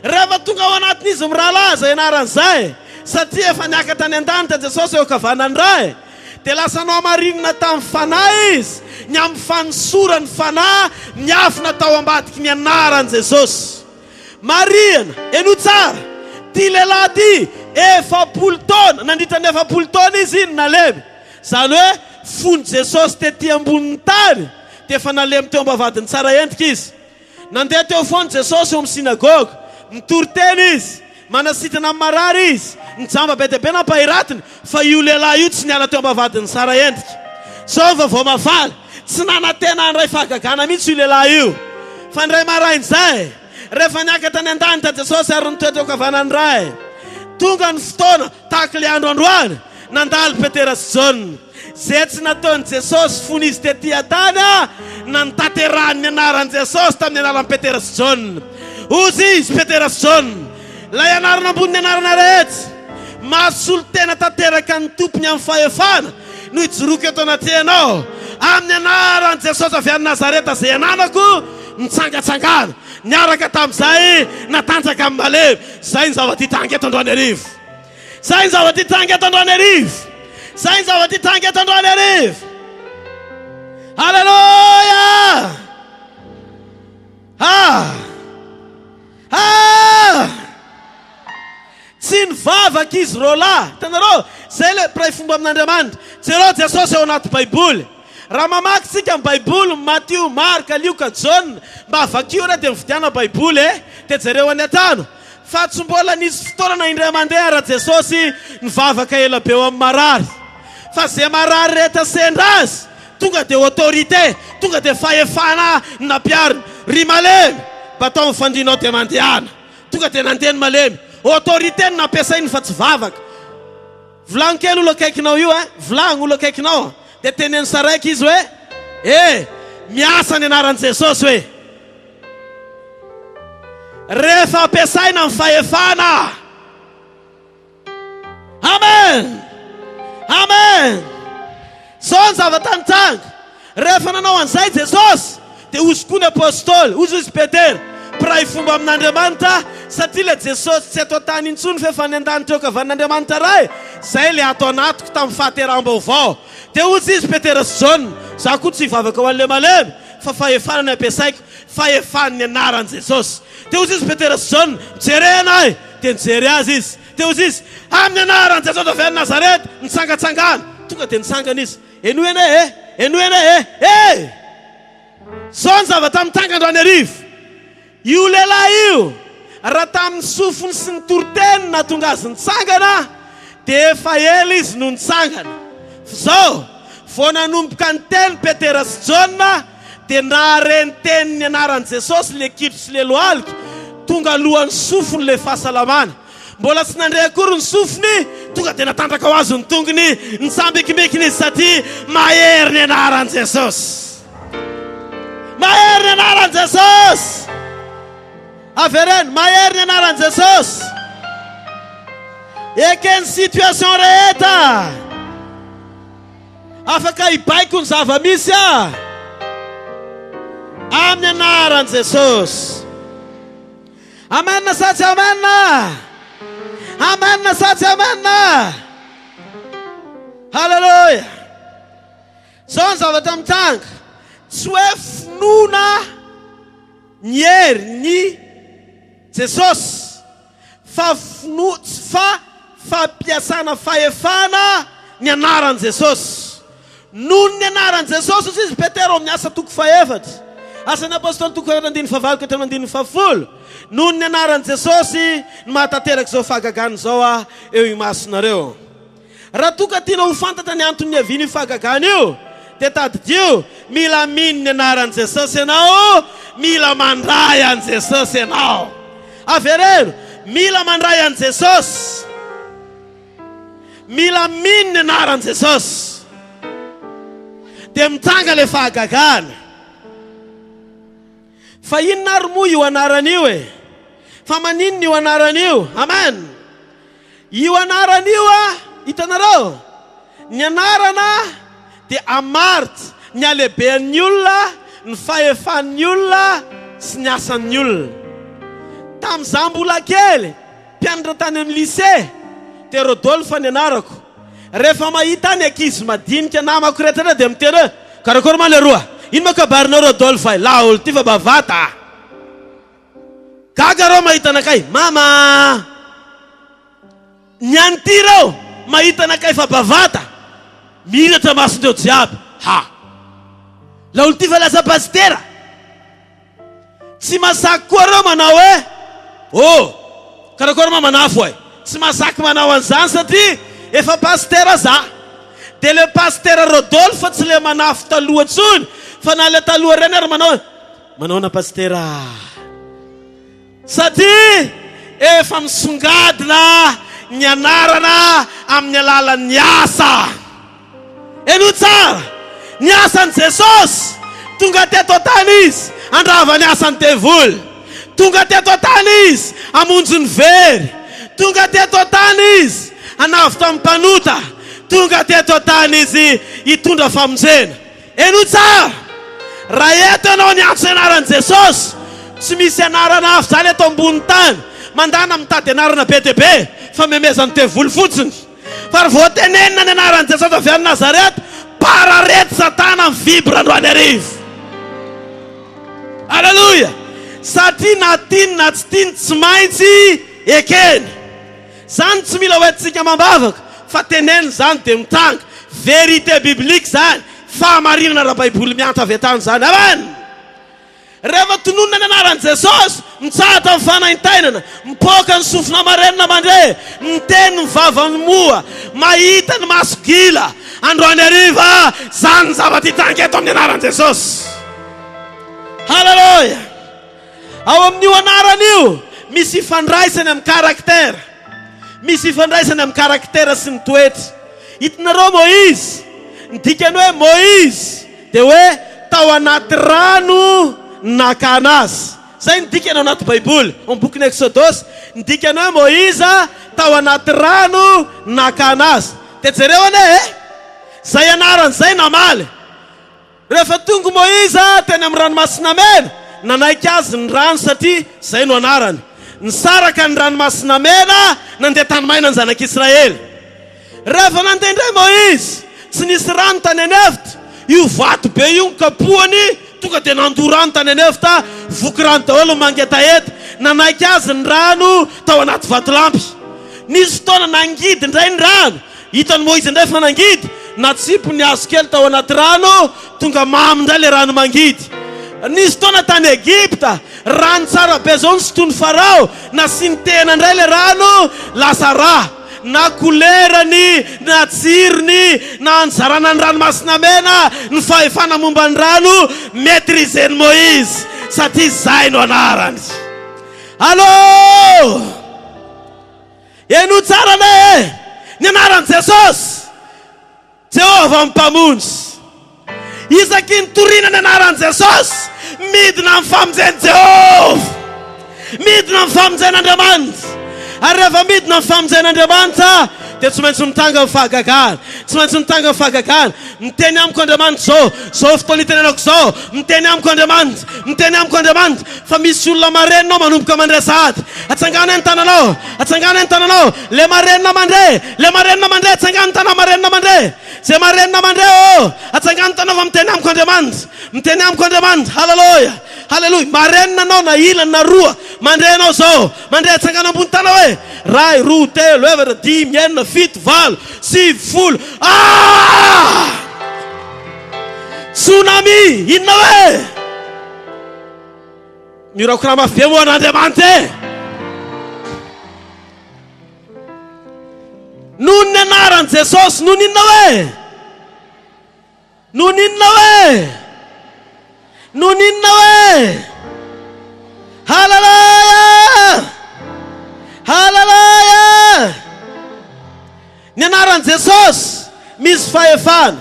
[SPEAKER 1] Rehefa tonga ao anatin'izy mirahalaza anaran'izay, satria efa niakatra any an-danitra Jesosy eo kavanany ray, dia lasa nao marinina tamin'ny fanahy izy, ny amin'ny fanosorany fanahy miafina tao ambadiky ny anaran'i Jesosy. Mariana, eno tsara, ty lehilahy ty 40 taona, nandritra ny 40 taona izy iny nalemy. Zany hoe fony Jesosy tety ambonin'ny tany, dia efa nalemy teo ambavadiny tsara endrika izy. Nandeha teo foana Jesosy eo amin'ny sinagoga, mitory teny izy, manasitrana amin'ny marary izy, nijamba be dia be nampahiratiny, fa io lehilahy io tsy niala teo ambavadiny tsara endrika. Sao vaovao mafaly, tsy nanantena andray fahagagana mihitsy io lehilahy io. Fa ndray marain'izay, rehefa niakatra any an-danitra Jesosy ary nitoetra eo kavanany ray, tonga ny fotoana tahaka le andro androany, nandalo Petera sy John. Zay tsy nataon'i Jesosy fony izy tetỳ tany nantanterahany ny anaran'i Jesosy tamin'ny anaran'i Petera sy John. Ozy izy Petera sy John, lay anarana ambony anarana rehetra, mahasolo tena tanteraka ny tompony amin'ny fahefana no ijoroky eto anaty ianao. Amin'ny anaran'i Jesosy avy any Nazareta zay ananako nitsangatsangana, niaraka tamin'izay natanjaka amin'ny malemy. Zay ny zavatra hitanga eto androany arivo. Zay ny zavatra hitanga eto androany arivo. Zay ny zavatra hitanga eto androany arivo. Halleluja! Tsy nivavaka izy rola. Hitanareo, zay le pray fomba amin'Andriamanitra. Jereo Jesosy eo anaty Baiboly. Raha mamaky tsika amin'ny Baiboly, Matthieu, Marka, Luka, John, mba avakio re dia mividiana Baiboly dia jereo any an-tano. Fa tsy mbola nisy fotoana indray mandeha raha Jesosy nivavaka ela be eo amin'ny marary. Fa zay marary rehetra sendra azy, tonga dia autorité, tonga dia fahefana nampiariny. Ry malemy, batao mifandrinao dia mandehana. Tonga dia nandeha ny malemy. Autorité ny nampiasainy fa tsy vavaka. Volagno kely olo akaikinao io, volagno olo akaikinao. Dia teneny saraiky izy hoe, miasa ny anaran'i Jesosy hoe. Rehefa ampiasaina amin'ny fahefana. Amen. Amen. Sao ny zavatra nitsanga. Rehefa nanao an'izay Jesosy, dia ozy koa ny apôstôly, ozy Petera, pray fomba amin'Andriamanitra, satria le Jesosy tsy atao tany intsony fa efa nian-danitra eo kavan'Andriamanitra ray. Zay le atao anatiko tamin'ny fahateram-baovao. Dia ozy izy Petera sy John, za koa tsy hivavaka ho an'le malemy, fa fahefana ny ampiasaiko, fahefana ny anaran'i Jesosy. Dia ozy izy Petera sy John, mijery anay, dia nijery azy izy. Dia ozy izy, amin'ny anaran'i Jesosy avy any Nazareta, nitsangatsangana. Tonga dia nitsangana izy. Eno ena eno ena sao ny zavatra mitanga androany arivo. Io lehilahy io, raha tamin'ny sofiny sy ny toroteny nahatonga azy nitsangana, dia efa ela izy no nitsangana. Zao, vao nanomboka ny teny Petera sy John, dia nahareny teny ny anaran'i Jesosy le kitro sy le lohalika, tonga alohan'ny sofiny le fahasalamana. Mbola tsy nandray akory ny sofiny, tonga dia natandraka ho azy ny tongony, nitsambikimikiny izy satria mahery ny anaran'i Jesosy. Mahery ny anaran'i Jesosy. Avereny, mahery ny anaran'i Jesosy. Ekeny situation rehetra, afaka hibaiko ny zava-misy amin'ny anaran'i Jesosy. Amen na satsy amen na. Amen na satsy amen na. Halleluja. Sao ny zavatra mitanga, tsy hoe finoana ny herin'ny Jesosy, fa fampiasana fahefana ny anaran'i Jesosy. Noho ny anaran'i Jesosy ozy izy Petera miasa toko faefatra, asan'ny apôstôly toko 2:9 ka 2:10. Noho ny anaran'i Jesosy no mahatanteraka izao fahagagana izao eo imasonareo. Raha toka tiana ho fantatra ny antony aviany io fahagagana io, dia tadidio, mila mino ny anaran'i Jesosy ianao, mila mandray an'i Jesosy ianao. Avereno, mila mandray an'i Jesosy, mila mino ny anaran'i Jesosy, dia mitanga le fahagagana. Fa inona ary moa io anarana io fa maninona io anarana io? Amen. io anarana io hitanareo ny anarana dia amaritra ny alehiben'ny olona ny fahefan'ny olona sy ny asan'ny olona. Tamin'izaho mbola kely mpianatra tany amin'ny lycée dia Rodolphe ny anarako. Rehefa mahita ny ankizy madinika namako rehetra dia miteny karakory ma leroa, ino ma kabarinao Rodolphe la olo ty fa bavata. Gaga reo mahita anakay, mama ny anty reo mahita anakay fa bavata, miratra masondreo jiaby. Ha, la olo ty fa lasa pastera. Tsy masaky koa reo manao oh karakory ma manafo tsy masaky manao an'izany satria efa pastera za. Dia le pastera Rodolphe tsy le manafo taloha tsony fa na le taloha reny ary manao na pastera. Satria efa misongadina ny anarana amin'ny alalan'ny asa. Eno tsara, ny asan'i Jesosy tonga teto tany izy andrava ny asan'ny devoly, tonga teto tany izy amonjy ny very, tonga teto tany izy anavy tamin'ny mpanota, tonga teto tany izy hitondra famonjena. Eno tsara, raha eto ianao ny antso anaran'i Jesosy, tsy misy anarana hafa zany eto ambony tany mandana mitady anarana be dia be fa memezany devoly fotsiny. Fa vao tenenina ny anaran'i Jesosy avy any Nazareta, pararety Satana amin'ny vibra androany arivo. Alleluia. Satria na tiany na tsy tiany tsy maintsy ekeny. Zany tsy mila hoentsika mambavaka fa tenenina zany dia mitanga. Vérité biblique zany, fahamarinana raha baiboly mianta avy tany zany. Amen. Rehefa tononona ny anaran'i Jesosy, mitsahatra amin'ny fanaintainana, mipoaka ny sofina marenina mandre, miteny ny vavany moa, mahita ny maso gila. Androany ariva, zany zavatra hitanga eto amin'ny anaran'i Jesosy. Halleluja. Ao amin'io anarana io misy ifandraisany amin'ny karaktera, misy ifandraisany amin'ny karaktera sy ny toetra. Hitanareo Moïse, ny dikany hoe Moïse dia hoe tao anaty rano nakana azy. Zay ny dikany ao anaty baiboly amin'ny bokin'ny Exodosy, ny dikany hoe Moïse tao anaty rano nakana azy. Dia jereo ane zay anarany zay namaly. Rehefa tonga Moïse teny amin'ny ranomasina mena, nanaiky azy ny rano satria zay no anarany. Nisaraka ny ranomasina mena nandeha tany maina ny zanak'Israely. Rehefa nandeha indray Moïse, tsy nisy rano tany anefitra, io vato be io kapohany tonga dia nandoa rano tany anefitra, voky rano daholo mangetaeta. Nanaiky azy ny rano tao anaty vatolampy. Nisy fotoana nangidy indray ny rano, hitany Moïse indray fa nangidy, natsipo ny hazo kely tao anaty rano, tonga mamy indray le rano mangidy. Nisy fotoana tany Egypta, rano tsara be zao nisotony Farao, nasiany tena indray le rano, lasa rà. Na kolerany, na tsirony, na anjarana ny ranomasina mena, ny fahefana momba ny rano, maîtriseny Moïse, satria zay no anarany. Allô! Eno tsara ne ny anaran'i Jesosy, Jehovah mpamonjy. Isaky ny toriana ny anaran'i Jesosy, midina amin'ny famonjeny Jehovah, midina amin'ny famonjen'Andriamanitra. Ary rehefa midina amin'ny famonjen'Andriamanitra dia tsy maintsy mitanga amin'ny fahagagana, tsy maintsy mitanga amin'ny fahagagana. Miteny amiko Andriamanitra zao fotoana itenenako zao, miteny amiko Andriamanitra, miteny amiko Andriamanitra fa misy olona marenina manomboka mandresa ady. Atsangana ny tananao, atsangana ny tananao, le marenina mandre, le marenina mandre, atsangana ny tanao marenina mandre. Zay marenina mandre atsangana ny tanao fa miteny amiko Andriamanitra, miteny amiko Andriamanitra. Halleluja. Halleluja. Marenina anao na ilana na roa, mandre anao zao, mandre atsangana ambony tanao hoe ray, roa, telo, efatra, dimy, enina, fito, valo, sivy, folo. Tsunami, inona hoe? Mirakora mafy be moa an'Andriamanitra. Noho ny anaran'i Jesosy, noho inona hoe? Noho inona hoe? Noho inona hoe? Halleluja! Halleluja! Ny anaran'i Jesosy misy fahefana.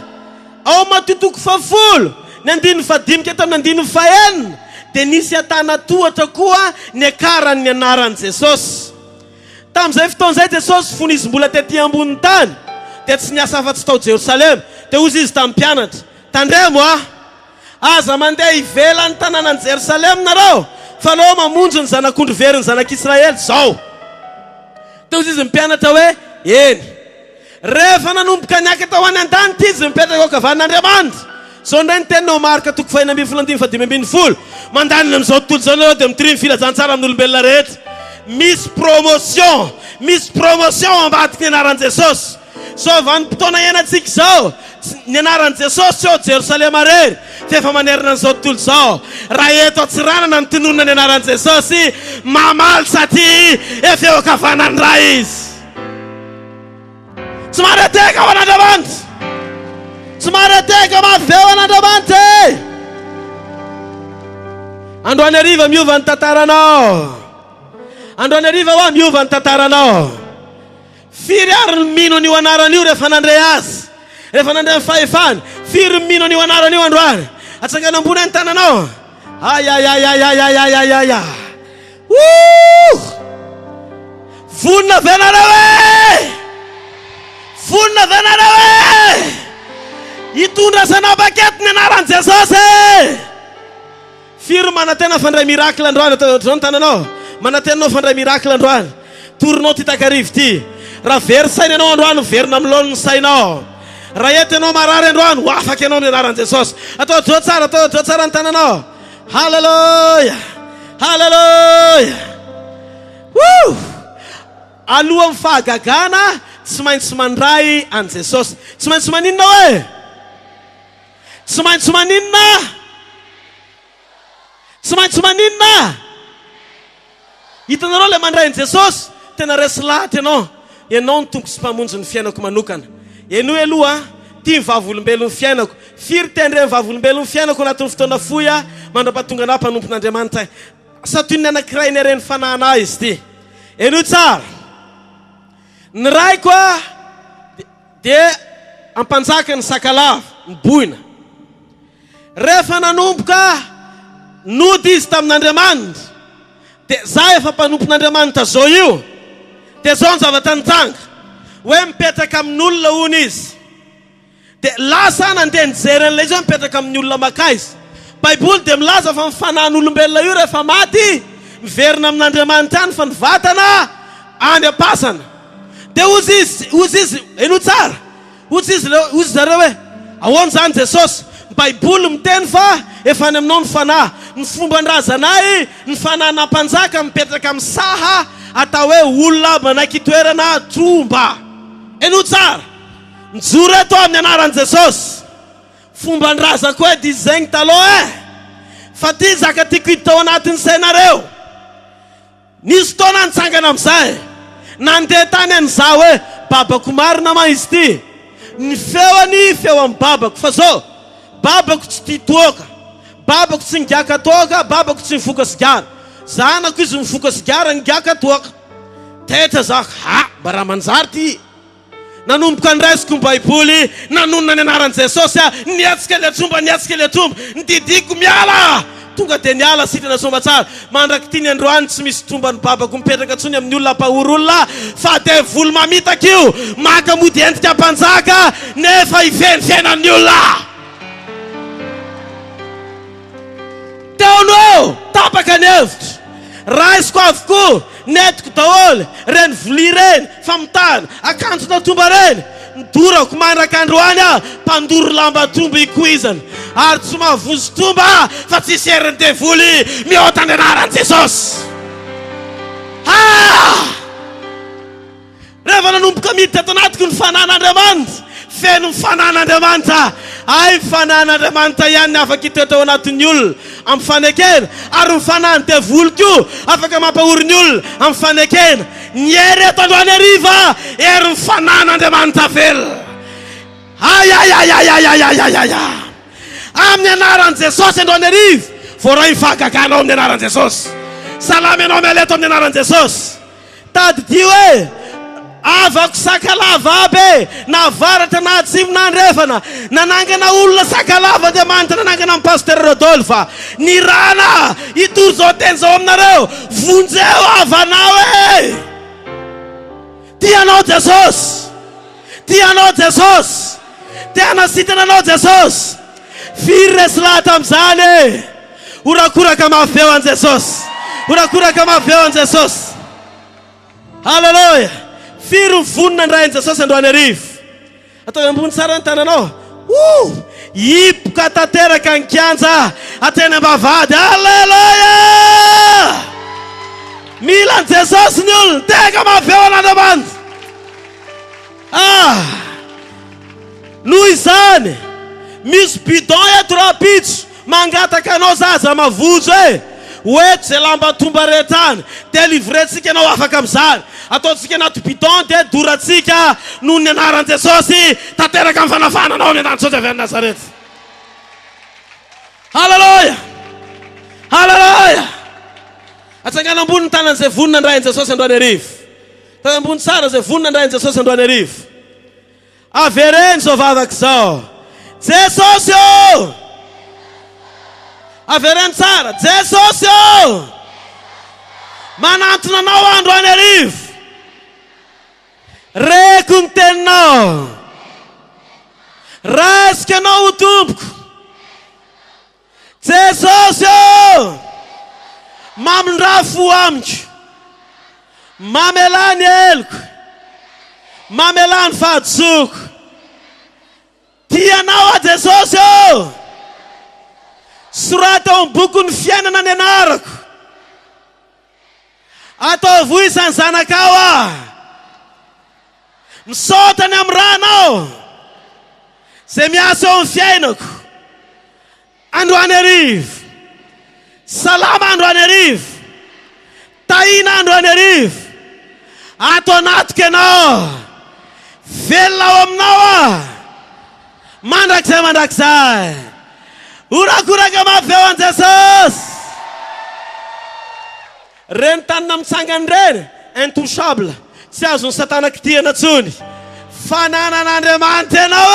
[SPEAKER 1] Ao matotoko fafolo, ny andininy fadimika eto amin'ny andininy fahenina, dia nisy atana tohatra koa ny akaran'ny anaran'i Jesosy. Tamin'izay fotoan'izay Jesosy fony izy mbola tetỳ ambony tany. Dia tsy niasa afa-tsy tao Jerosalema. Dia hozy izy tamin'ny mpianatra. Tandremo aza mandeha ivelan'ny tanànan Jerosalema nareo. Fa aleo mamonjy ny zanak'ondry very ny zanak'Israely zao. Dia hozy izy mpianatra hoe eny. Rehefa nanomboka niaka tao any an-tany ty izy mipetraka eo ankavan'Andriamanitra. Zao indray ny teninao marika toko 2:7 mandanina amin'izao tontolo zao nareo dia mitirimy filazantsara amin'ny olombelona rehetra. Misy promotion ambadiky ny anaran'i Jesosy. Zao vanim-potoana iainantsika zao ny anaran'i Jesosy eo Jerosalema rery fa efa manerina an'izao tontolo zao. Raha eto Atsiranana ny tinonina ny anaran'i Jesosy mamaly satria efa eo ankavanany raha izy. Tsy marateka ho an'Andriamanitra. Tsy marateka maveo an'Andriamanitra. Androany hariva miova ny tantaranao. Androany hariva hoa miova ny tantaranao. Firy ary ny mino an'io anaran'io rehefa nandray azy. Rehefa nandray amin'ny fahefany. Firy ny mino an'io anaran'io androany. Atsangana ambony any tananao. Ayayayayayayayaya. Vonina venareo e. Vonina venareo e. Hitondra sanabakety ny anaran'i Jesosy. Firy manatena fandray miracle androany atao ny tananao. Manatenanao fandray miracle androany. Torinao ty takarivo ty. Raha very saina anao androany verina amin'ny ny sainao. Raha eto ianao marary androany ho afaka ianao ny anaran'i Jesosy. Atao tsara ny tananao. Halleluja. Halleluja. Alohan'ny fahagagana tsy maintsy mandray an Jesosy. Tsy maintsy maninona hoe? Tsy maintsy maninona? Tsy maintsy maninona? Hitanareo le mandray an Jesosy tena resy lahatra ianao. Ianao ny tompo sy mpamonjy ny fiainako manokana. Eno aloha tia ny vavolombelon'ny fiainako. Firy tendre ny vavolombelon'ny fiainako anatin'ny fotoana foya mandrapatonga na mpanompon'Andriamanitra. Satony anankiray ny reny fanahana izy ty. Eno tsara. Ny ray koa dia ampanjaka ny sakalava ny boina. Rehefa nanomboka nody izy tamin'Andriamanitra. Dia za efa mpanompon'Andriamanitra zao io. Dia zao ny zavatra nitanga. Hoe mipetraka amin'olona hono izy. Dia lasa nandeha nijery an'ilay izy hoe mipetraka amin'ny olona maka izy. Baiboly dia milaza fa mifanan'olombelona io rehefa maty miverina amin'Andriamanitra any fa ny vatana any am-pasana. Dia hozy izy eno tsara. Hozy zareo hoe ahoana zany Jesosy. Baiboly miteny fa efa any aminao ny fanahy. Ny fomban-drazanay ny fanahy nampanjaka mipetraka amin'ny saha atao hoe olona manaiky toerana tromba. Eno tsara. Mijoro eto amin'ny anaran'i Jesosy. Fomban-draza koa dizy zegny taloha fa ty zaka tiako hitao anatin'ny sainareo. Nisy taona nitsangana amin'izay. Nandeha tany an'izaho hoe babako marina ma izy ty. Ny feoany feo amin'ny babako fa zao babako tsy tia toaka. Babako tsy ngiaka toaka, babako tsy mifoka sigara. Zanako izy mifoka sigara ngiaka toaka. Tetra zako, bara manjary ty. Nanomboka andraisiko ny baiboly, nanonona ny anaran'i Jesosy, niatsika le tromba, nididiko miala. Tonga dia niala sitrana somba tsara. Mandraky ty ny androany tsy misy tromba ny babako mipetraka tsony amin'ny olona mpahory olona, fa dia volo mamitaka io, maka mody endrika mpanjaka, nefa iveny fiainan'ny olona. Teonao, tapaka ny hevitra. Raisiko avokoa, netiko daholo, reny voli reny, famitana, akanjo natomba reny. Midorako mandraka androany mpandoro lamba tromba ikoizana. Ary tsy mahavozo tromba fa tsy seriny devoly mihoata ny anaran'i Jesosy. Rehefa nanomboka miditra ato anatiko ny fanan'Andriamanitra, feno ny fanan'Andriamanitra. Ay fanan'Andriamanitra ihany afaka hitoetra ao anatin'ny olona amin'ny fanekena. Ary ny fanan'ny devoly koa afaka mampahory ny olona amin'ny fanekena. Ny ery eto androany hariva, ery ny fanan'Andriamanitra velona. Ayayayayayayayaya. Amin'ny anaran'i Jesosy androany hariva, voaray ny fahagaganao amin'ny anaran'i Jesosy. Salamy anao mialeto amin'ny anaran'i Jesosy. Tadidio hoe avako sakalava aby navaratra na atsimo na andrefana, nanangana olona sakalava dia manitra nanangana amin'ny pasteur Rodolphe. Ny rana itory zao teny zao aminareo, vonjeo avanao Tianao Jesosy. Tianao Jesosy. Tena sitananao Jesosy. Firy resy lahy tam'izany. Urakoraka mafy eo an Jesosy. Urakoraka mafy eo an Jesosy. Halleluja. Firy vonina ndray an Jesosy androany arivo. Atao ambony tsara ny tananao. Hipoka tanteraka ny kianja ateny ambavady. Halleluja. Mila an Jesosy ny olona. Teka mafy eo an'Andriamanitra. Noho izany misy bidon eto rapitso mangataka anao zaza mavozo oeto zay lamba tomba retany de livrentsika anao afaka am'izany. Ataotsika anaty bidon de doratsika noho ny anaran Jesosy tanteraka amin'ny fanafana anao amin'ny anarany Jesosy avy any Nazareta. Halleluja. Halleluja. Atsangana ambony tanany zay vonina ndray an Jesosy androany arivo. Tana ambony tsara zay vonina ndray an Jesosy androany arivo. Avereny zao vavaka zao. Jesosy o. Avereny tsara. Jesosy o. Manantona anao androany arivo. Reko ny teninao. Raisika anao ho tompoko. Jesosy o. Mamindra fo amiko. Mamelany eloko. Mamelany fahadisoko. Tianao a Jesosy o. Sorata ao boky ny fiainana ny anarako. Atao voisany zanakao a. Misaotany amin'ny ranao. Zay miasa eo amin'ny fiainako. Androany arivo. Salama androany arivo. Tahina androany arivo. Ato anatiko ianao. Velona ao aminao a. Mandrakizay mandrakizay. Urakoraka mafy eo an Jesosy. Reny tanina mitsangany reny intouchable. Tsy azon'ny satana kitihana tsony. Fananan'Andriamanitra ianao